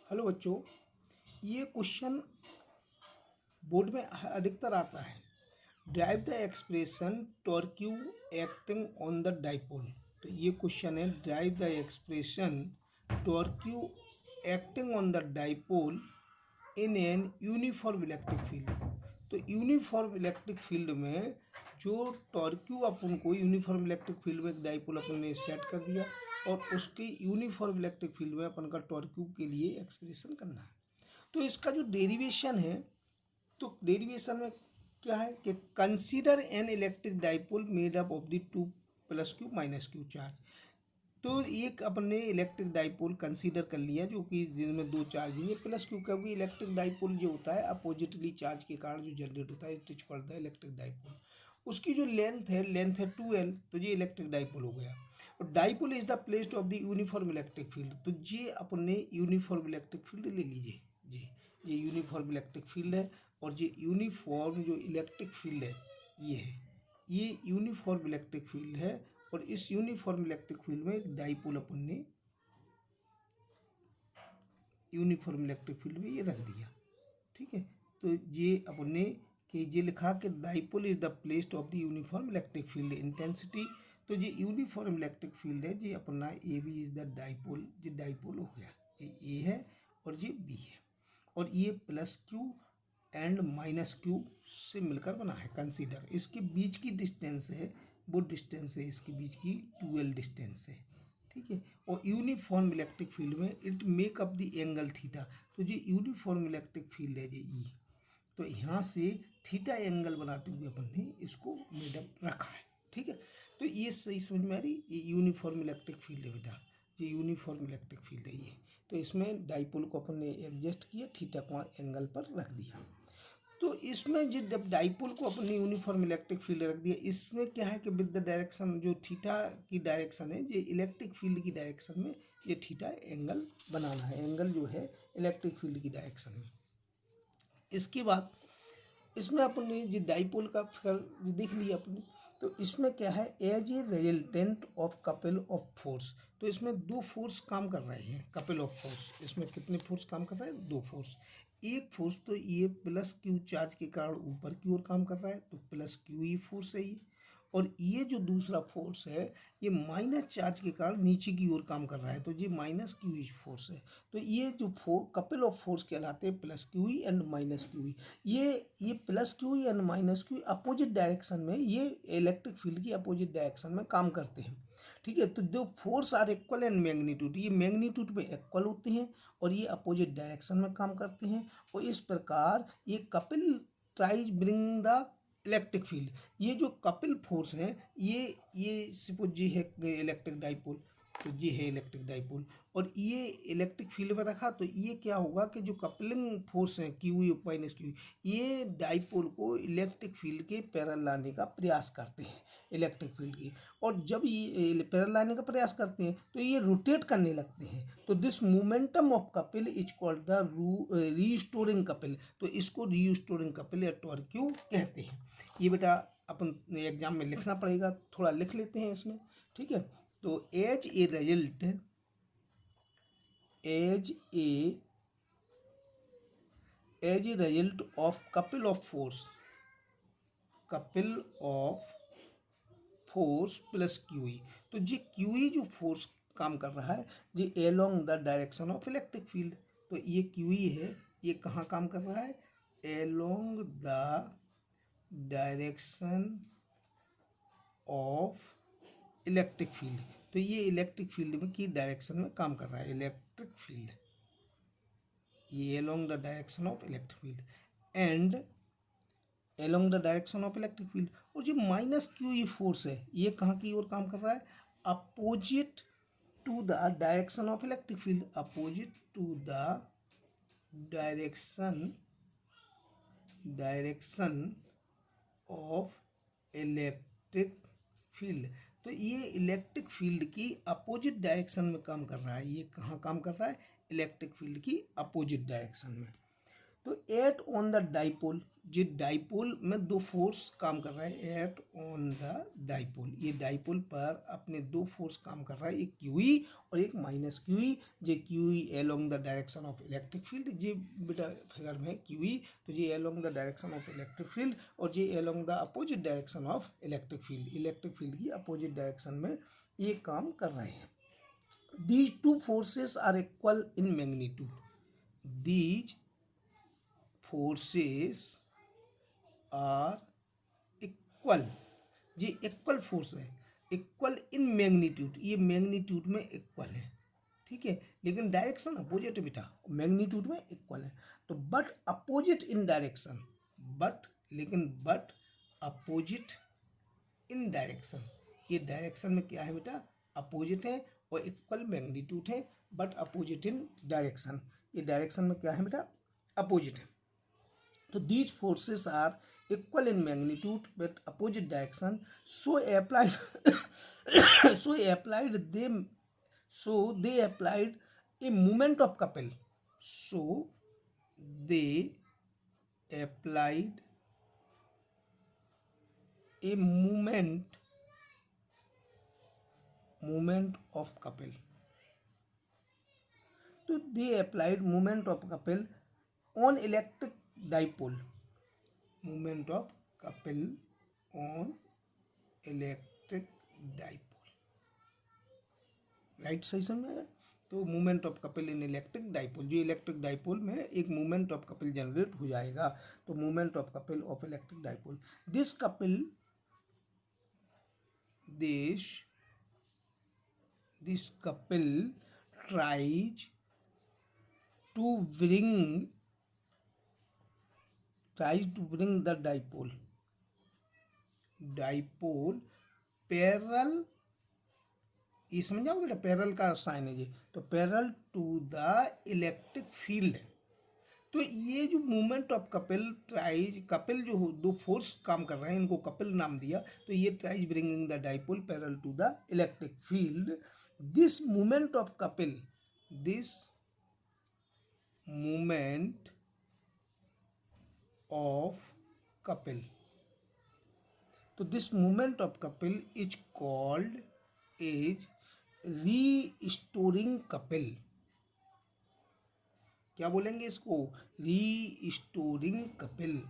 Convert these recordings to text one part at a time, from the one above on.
Hello बच्चों, ये question board में अधिकतर आता है। Derive the expression torque acting on the dipole. तो ये क्वेश्चन है, derive the expression torque acting on the dipole in an uniform electric field. तो यूनिफॉर्म इलेक्ट्रिक फील्ड में जो टॉर्क्यू अपन को यूनिफॉर्म इलेक्ट्रिक फील्ड में एक डाइपोल अपन ने सेट कर दिया और उसके यूनिफॉर्म इलेक्ट्रिक फील्ड में अपन का टॉर्क्यू के लिए एक्सप्रेशन करना है। तो इसका जो डेरिवेशन है, तो डेरिवेशन में क्या है कि consider an electric dipole made up of the two plus Q minus Q charge. तो एक अपने इलेक्ट्रिक डाइपोल कंसीडर कर लिया जो कि जिनमें दो चार्ज हैं, प्लस क्यू, क्योंकि इलेक्ट्रिक डाइपोल जो होता है अपोजिटली चार्ज के कारण जो जनरेट होता है it is called the electric dipole. उसकी जो लेंथ है 2L, तो ये इलेक्ट्रिक डाइपोल हो गया। और dipole is the placed of the uniform electric field. तो ये अपने यूनिफॉर्म इलेक्ट्रिक फील्ड ले लीजिए जी, ये यूनिफॉर्म इलेक्ट्रिक फील्ड है और ये यूनिफॉर्म जो इलेक्ट्रिक फील्ड है ये है, ये यूनिफॉर्म इलेक्ट्रिक फील्ड है। और इस यूनिफॉर्म इलेक्ट्रिक फील्ड में एक डाइपोल अपन ने यूनिफॉर्म इलेक्ट्रिक फील्ड में ये रख दिया। ठीक है, तो ये अपन ने कि ये लिखा कि dipole is the placed of the uniform electric field intensity. तो ये यूनिफॉर्म इलेक्ट्रिक फील्ड है, ये अपना A B is the dipole, ये डाइपोल हो गया, ये ए है और ये बी है। और ये plus Q and minus Q से मिलकर बना है। कंसीडर इसके बीच की डिस्टेंस है, वो डिस्टेंस है इसके बीच की 2L डिस्टेंस है। ठीक है, और यूनिफॉर्म इलेक्ट्रिक फील्ड में it make up the angle theta. तो ये यूनिफॉर्म इलेक्ट्रिक फील्ड है ये ई, तो यहाँ से थीटा एंगल बनाते हुए अपन ने इसको मेडअप रखा है। ठीक है, तो ये सही समझ में आ रही, ये यूनिफॉर्म इलेक्ट्रिक फील्ड है बेटा, ये यूनिफॉर्म इलेक्ट्रिक फील्ड है ये। तो इसमें डाइपोल को अपन ने एडजस्ट किया, थीटा को एंगल पर रख दिया। तो इसमें जब डाइपोल को अपन ने यूनिफॉर्म इलेक्ट्रिक फील्ड रख दिया, इसमें क्या है कि विद द डायरेक्शन, जो थीटा की डायरेक्शन है, ये इलेक्ट्रिक फील्ड की डायरेक्शन में ये थीटा एंगल बनाना है, एंगल जो है इलेक्ट्रिक फील्ड की डायरेक्शन में। इसके बाद इसमें अपन ने जो डाइपोल का फिगर देख लिया अपने, तो इसमें क्या है, as a resultant of couple of force. तो इसमें दो फोर्स काम कर रहे हैं, कपल ऑफ फोर्स। इसमें कितने फोर्स काम कर रहे हैं, दो फोर्स। एक फोर्स तो ये प्लस क्यू चार्ज के कारण ऊपर की ओर काम कर रहा है, तो प्लस क्यू ही फोर्स है ये। और ये जो दूसरा फोर्स है ये माइनस चार्ज के कारण नीचे की ओर काम कर रहा है, तो ये माइनस क्यू ई फोर्स है। तो ये जो कपल ऑफ फोर्स कहलाते हैं plus Q E and minus Q E. ये plus Q E and minus Q opposite direction में, ये इलेक्ट्रिक फील्ड की अपोजिट डायरेक्शन में काम करते हैं। ठीक है, तो जो force are equal and magnitude, ये मैग्नीट्यूड में इक्वल होते हैं और ये अपोजिट डायरेक्शन में काम करते हैं। और इस प्रकार ये Kapil tries bring the electric field. ये जो कपिल फोर्स है, ये सपोज ये है इलेक्ट्रिक डाइपोल, तो ये है इलेक्ट्रिक डाइपोल और ये इलेक्ट्रिक फील्ड में रखा, तो ये क्या होगा कि जो कपलिंग फोर्स है क्यू ई माइनस क्यू, ये डाइपोल को इलेक्ट्रिक फील्ड के पैरेलल लाने का प्रयास करते हैं इलेक्ट्रिक फील्ड की। और जब ये पैरेलल लाने का प्रयास करते हैं तो ये रोटेट करने लगते हैं। तो this momentum of Kapil is called the restoring Kapil. तो इसको रीस्टोरिंग कपिल या टॉर्क्यू कहते हैं। ये बेटा अपन एग्जाम में लिखना पड़ेगा, थोड़ा लिख लेते हैं इसमें। ठीक है, तो as a result, as a result of couple of force plus Q E. तो ये क्यू ई जो फोर्स काम कर रहा है ये along the direction of electric field. तो ये क्यू ई है, ये कहाँ काम कर रहा है, along the direction of electric field. तो ये इलेक्ट्रिक फील्ड में की डायरेक्शन में काम कर रहा है इलेक्ट्रिक फील्ड, ये along the direction of electric field and along the direction of electric field. और जो माइनस क्यू ई फोर्स है ये कहाँ की ओर काम कर रहा है, opposite to the direction of electric field, opposite to the direction of electric field. तो ये इलेक्ट्रिक फील्ड की अपोजिट डायरेक्शन में काम कर रहा है। ये कहाँ काम कर रहा है, इलेक्ट्रिक फील्ड की अपोजिट डायरेक्शन में। तो एट ऑन द डाइपोल, जो डाइपोल में दो फोर्स काम कर रहा है, एट ऑन द डाइपोल, ये डाइपोल पर अपने दो फोर्स काम कर रहा है, एक क्यूई और एक माइनस क्यूई। जे Q E along the direction of electric field, जे बेटा फिगर में क्यूई, तो ये along the direction of electric field और ये along the opposite direction of electric field, electric field की अपोजिट डायरेक्शन में ये काम कर रहे हैं। These two forces are equal in magnitude. These forces are equal, ये इक्वल फोर्स है, इक्वल इन मैग्नीट्यूड, ये मैग्नीट्यूड में इक्वल है, ठीक है, लेकिन डायरेक्शन अपोजिट है बेटा, मैग्नीट्यूड में इक्वल है। तो but opposite in direction, but opposite in direction, ये डायरेक्शन में क्या है बेटा, अपोजिट है और इक्वल मैग्नीट्यूड है, बट अपोजिट इन डायरेक्शन, ये डायरेक्शन में क्या है बेटा, अपोजिट है। तो these forces are equal in magnitude but opposite direction, so they applied a moment of couple, so they applied a moment of couple, तो they applied moment of couple on electric dipole, moment of couple on electric dipole, right, सही समझ आया। तो moment of couple in electric dipole, जो electric dipole में एक moment of couple generate हो जाएगा, तो moment of couple of electric dipole, this couple tries to bring the dipole parallel, ये समझाओ बेटा, पैरेलल का साइन है ये, तो parallel to the electric field. तो ये जो मूवमेंट ऑफ कपल जो दो फोर्स काम कर रहे हैं, इनको कपल नाम दिया, तो ये tries bringing the dipole parallel to the electric field. This movement of couple तो this movement of couple is called as restoring couple, क्या बोलेंगे इसको, रीस्टोरिंग कपल,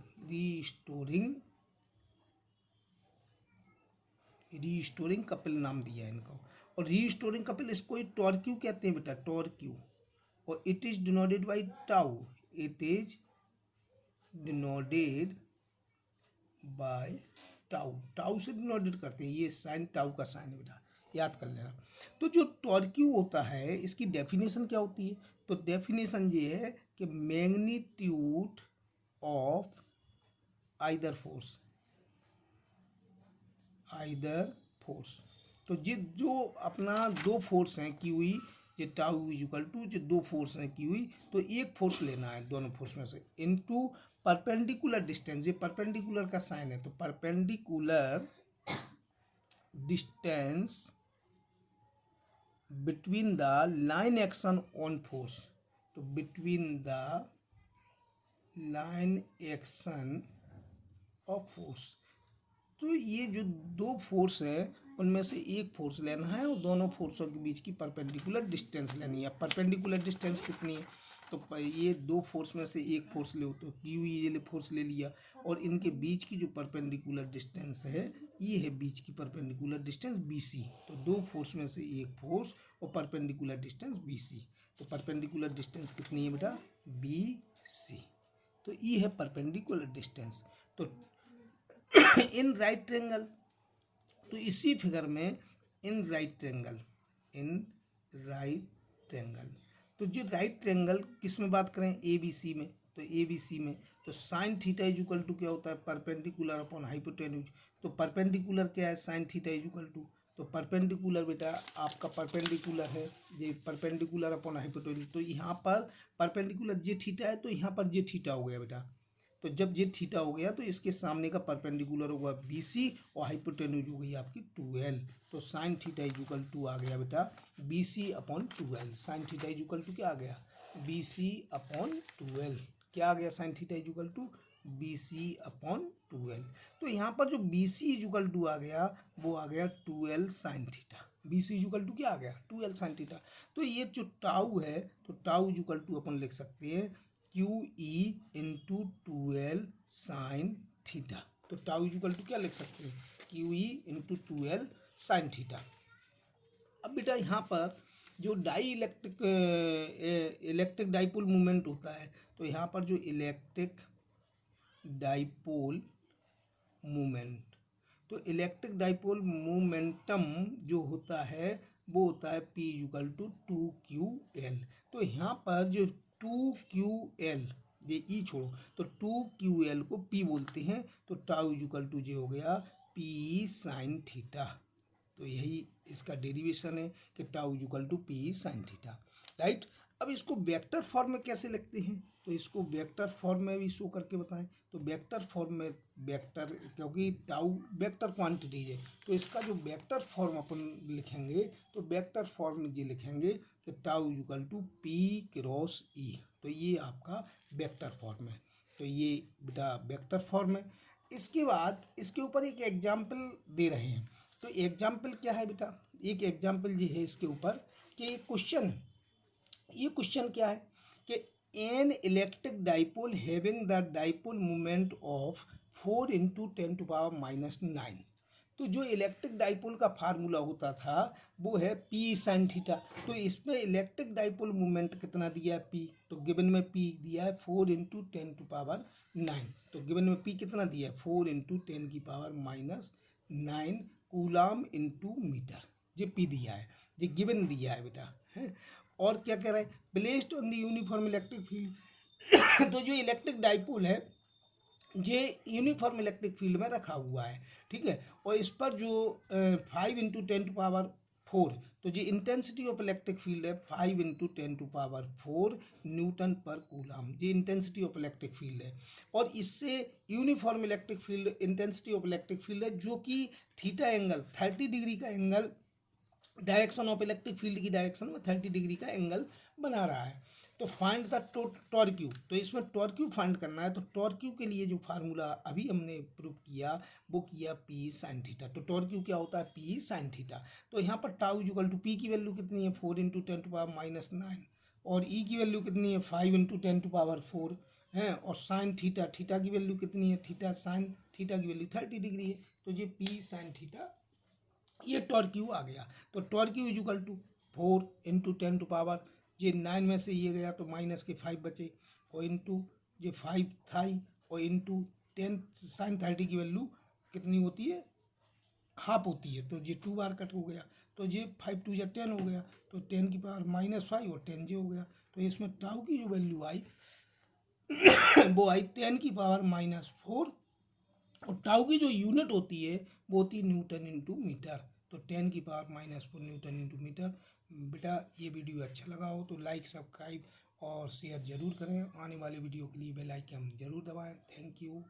रीस्टोरिंग कपल नाम दिया है इनको। और रीस्टोरिंग कपल, इसको टॉर्क्यू कहते हैं बेटा, टॉर्क्यू, और it is denoted by tau, it is denoted by tau, tau से डिनोटेड करते हैं, ये साइन टाउ का साइन है बेटा, याद कर लेना। तो जो टॉर्क्यू होता है, इसकी डेफिनेशन क्या होती है, तो डेफिनेशन ये है कि मैग्नीट्यूड ऑफ आइदर फोर्स, तो ये जो अपना दो फोर्स हैं क्यूई, ये टाउ इक्वल टू जो दो फोर्स हैं क्यूई, तो एक फोर्स लेना है दोनों फोर्स में से, इनटू परपेंडिकुलर डिस्टेंस, ये परपेंडिकुलर का साइन है, तो perpendicular distance between the line action on force, तो between the line action of force, तो ये जो दो फोर्स है उनमें से एक फोर्स लेना है और दोनों फोर्सों के बीच की परपेंडिकुलर डिस्टेंस लेनी है। परपेंडिकुलर डिस्टेंस कितनी है, तो ये दो फोर्स में से एक फोर्स ले, तो क्यू ये फोर्स ले लिया, और इनके बीच की जो परपेंडिकुलर डिस्टेंस है, ये है बीच की परपेंडिकुलर डिस्टेंस BC, तो दो फोर्स में से एक फोर्स और परपेंडिकुलर डिस्टेंस BC, तो परपेंडिकुलर डिस्टेंस कितनी है बेटा, BC, तो ये है परपेंडिकुलर डिस्टेंस। तो इन राइट ट्रायंगल, तो इसी फिगर में इन राइट ट्रायंगल, तो जो राइट ट्रायंगल किस में बात करें, ABC में, तो ABC में तो sine theta is equal to क्या होता है, परपेंडिकुलर अपॉन हाइपोटेन्यूज, तो परपेंडिकुलर क्या है, sine theta is equal to, तो परपेंडिकुलर बेटा आपका परपेंडिकुलर है ये परपेंडिकुलर अपॉन हाइपोटेन्यूज, तो यहाँ पर परपेंडिकुलर जे थीटा है, तो यहाँ पर जे थीटा हो गया बेटा, तो जब ये थीटा हो गया तो इसके सामने का परपेंडिकुलर होगा BC और हाइपोटेन्यूज हो गई आपकी 12, तो sine theta is equal to आ गया बेटा BC upon 12, sine theta is equal to क्या आ गया, BC अपॉन 12, क्या आ गया sine theta is equal to B C upon 2l। तो यहाँ पर जो B C is equal to आ गया वो आ गया 2l sine theta. B C is equal to क्या आ गया 2l साइन थीटा। तो ये जो टाउ है तो टाउ इज इक्वल टू अपन लिख सकते हैं Q E into 2l sine theta. तो टाउ इज इक्वल टू क्या लिख सकते हैं Q E into 2l sine theta. अब बेटा यहाँ पर जो डाई इलेक्ट्रिक डाइपोल मूवमेंट होता है तो यहाँ पर जो इलेक्ट्रिक डाइपोल मूवमेंट तो इलेक्ट्रिक डाइपोल मोमेंटम जो होता है वो होता है P इक्वल टू 2QL। तो यहाँ पर जो 2QL ये ई छोड़ो तो 2QL को P बोलते हैं। तो टाउ इक्वल टू जो हो गया P साइन थीटा। तो यही इसका डेरिवेशन है कि tau equal to P sine theta, right. अब इसको वेक्टर फॉर्म में कैसे लिखते हैं तो इसको वेक्टर फॉर्म में भी शो करके बताएं। तो वेक्टर फॉर्म में वेक्टर क्योंकि टाउ वेक्टर क्वांटिटी है तो इसका जो वेक्टर फॉर्म अपन लिखेंगे तो वेक्टर फॉर्म ये लिखेंगे कि tau equal to P cross E. तो ये आपका वेक्टर फॉर्म है। तो ये बेटा वेक्टर फॉर्म है। इसके बाद इसके ऊपर एक एग्जाम्पल दे रहे हैं। तो एग्जाम्पल क्या है बेटा, एक एग्जाम्पल ये है इसके ऊपर कि एक क्वेश्चन है। ये क्वेश्चन क्या है कि an electric dipole having the dipole moment of 4 into 10⁻⁹। तो जो इलेक्ट्रिक डाइपोल का फार्मूला होता था वो है पी साइन थीटा। तो इसमें इलेक्ट्रिक डाइपोल मोमेंट कितना दिया है पी। तो गिवन में पी दिया है 4 इंटू 10⁻⁹। तो गिवन में पी कितना दिया है 4 इंटू 10⁻⁹ कूलाम इंटू मीटर। ये पी दिया है, ये गिवन दिया है बेटा है। और क्या कह रहा है placed on the uniform electric field. तो जो इलेक्ट्रिक डाइपोल है ये यूनिफॉर्म इलेक्ट्रिक फील्ड में रखा हुआ है, ठीक है। और इस पर जो 5 इंटू 10⁴ तो जो इंटेंसिटी ऑफ इलेक्ट्रिक फील्ड है 5 इंटू 10⁴ न्यूटन पर कूलाम। ये इंटेंसिटी ऑफ इलेक्ट्रिक फील्ड है। और इससे uniform electric field intensity of electric field है जो कि थीटा एंगल 30 डिग्री का angle direction of electric field की डायरेक्शन में 30 डिग्री का एंगल बना रहा है। तो फाइंड द टॉर्क्यू। तो इसमें टॉर्क्यू फाइंड करना है। तो टॉर्क्यू के लिए जो फार्मूला अभी हमने प्रूव किया वो किया पी साइन थीटा। तो टॉर्क्यू क्या होता है पी साइन थीटा। तो यहाँ पर टाउ इक्वल टू पी की वैल्यू कितनी है 4 इंटू 10⁻⁹ और ई की वैल्यू कितनी है 5 इंटू 10⁴ है। और साइन थीटा थीटा की वैल्यू कितनी है थीटा साइन थीटा की वैल्यू 30 डिग्री है। तो ये पी साइन थीटा ये टॉर्क्यू आ गया। तो टॉर्क्यू इज इक्वल टू 4 इंटू 10⁻, ये 9 में से ये गया तो माइनस के 5 बचे और इंटू ये 5 था ही और इंटू 10 साइन 30 की वैल्यू कितनी होती है हाफ होती है। तो ये 2 बार कट हो गया तो ये 5 2 या 10 हो गया। तो 10 की पावर -5 और 10 जे हो गया। तो इसमें टाउ की जो वैल्यू आई वो आई 10 की पावर -4 और टाउ की जो यूनिट होती है वो होती है न्यूटन इंटू मीटर। तो 10 की पावर -4 न्यूटन इंटू मीटर। बेटा ये वीडियो अच्छा लगा हो तो लाइक सब्सक्राइब और शेयर ज़रूर करें। आने वाले वीडियो के लिए बेल आइकन जरूर दबाएं। Thank you.